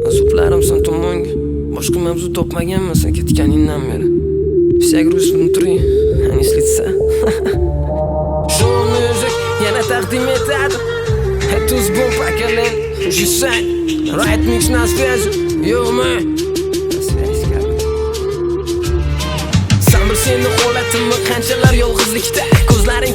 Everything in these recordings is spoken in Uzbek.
Azoblarim sen tomonga boshqa mavzu topmaganman sen ketganingdan beri. Все грустно внутри, а не с лица. Show music yana taqdim etadi. Это сбор поколен, G-Side, Right Mix на связи, yo man. Sen bilseni holatimni qanchalar yolg'izlikda.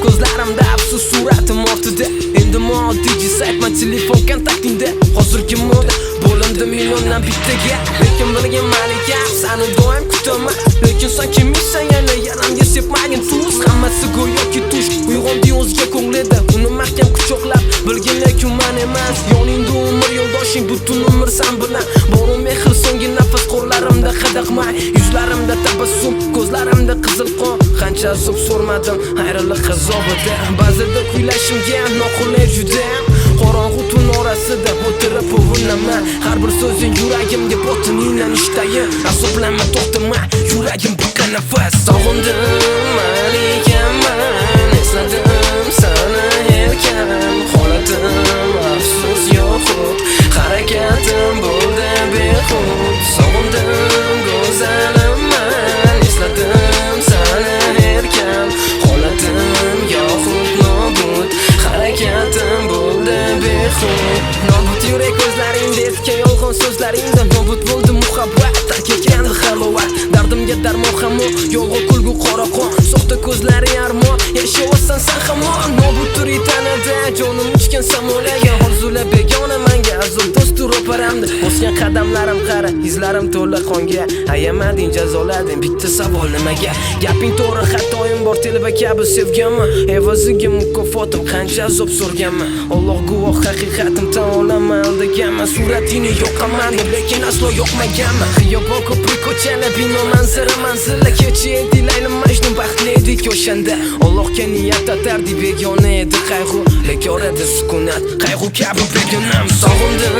Ko'zlarimda afsus suratim ortida. Endi moddiy G-Side man telefon kontaktingda. Hozirgi moda bo'lindi milliondan bittaga. Lekin bilgin malika, seni doim kutaman. Lekin sen kimsan yana yaramga sepmagin tuz. Hammasi go'yoki tush. Uyg'ondi o'zga ko'nglida, uni mahkam quchoqlab. Bilgin lekin men emas, yoningda umr yo'ldoshing, butun umr sen bilan. Boru mehr so'nggi nafas qo'llarimda qadaqmay, yuzlarimda tabassum, ko'zlarimda qizil qon. Qancha azob so'rmadim, ayriliq azobida. Ba'zida kuylashimga noqulay juda. Qorong'u tun orasida o'tirib o'ynaman. Har bir so'zing yuragimga botiningdan ishtayin. Azoblanma, to'xtama, yuragim biqa nafas. Sog'indim malikaman, esladim seni erkan. Holatim afsus yo'q, harakatim bo'ldi behud. Sog'indim go'zaliman, esladim seni erkan. Holatim yo'q, nobud, harakatim bo'ldi behud. Nobud yurak ko'zlaringda etgan yolg'on so'zlaringda nobud bo'ldi muhabbat, tark etgandi halovat. Dardimga darmon hamon, yolg'on kulgu qora qon. Soxta ko'zlaring armon, yashayapsan sen hamon. Nobud turi tanada, jonim uchgan samolaga. Orzular begona menga, azob do'stu ro'paramda. Bosgan qadamlarim qara, izlarim to'la qonga. Ayamading, jazolading, bitta savol nimaga? Gaping to'g'ri, xatoyim bor, telba kabi sevganman. Evaziga mukofotim qancha azob so'rganman. Alloh guvoh, haqiqatim tan olaman deganman. Suratingni yoqaman, lekin aslo yoqmaganman. Xiyobon ko'prik ko'chalar, bino manzila kechi edi Layli Majnun baxtli edik o'shanda. Allohga niyat atardi, begona edi qayg'u, lekin orada sukunat, qayg'u kabi begonam. Sog'indim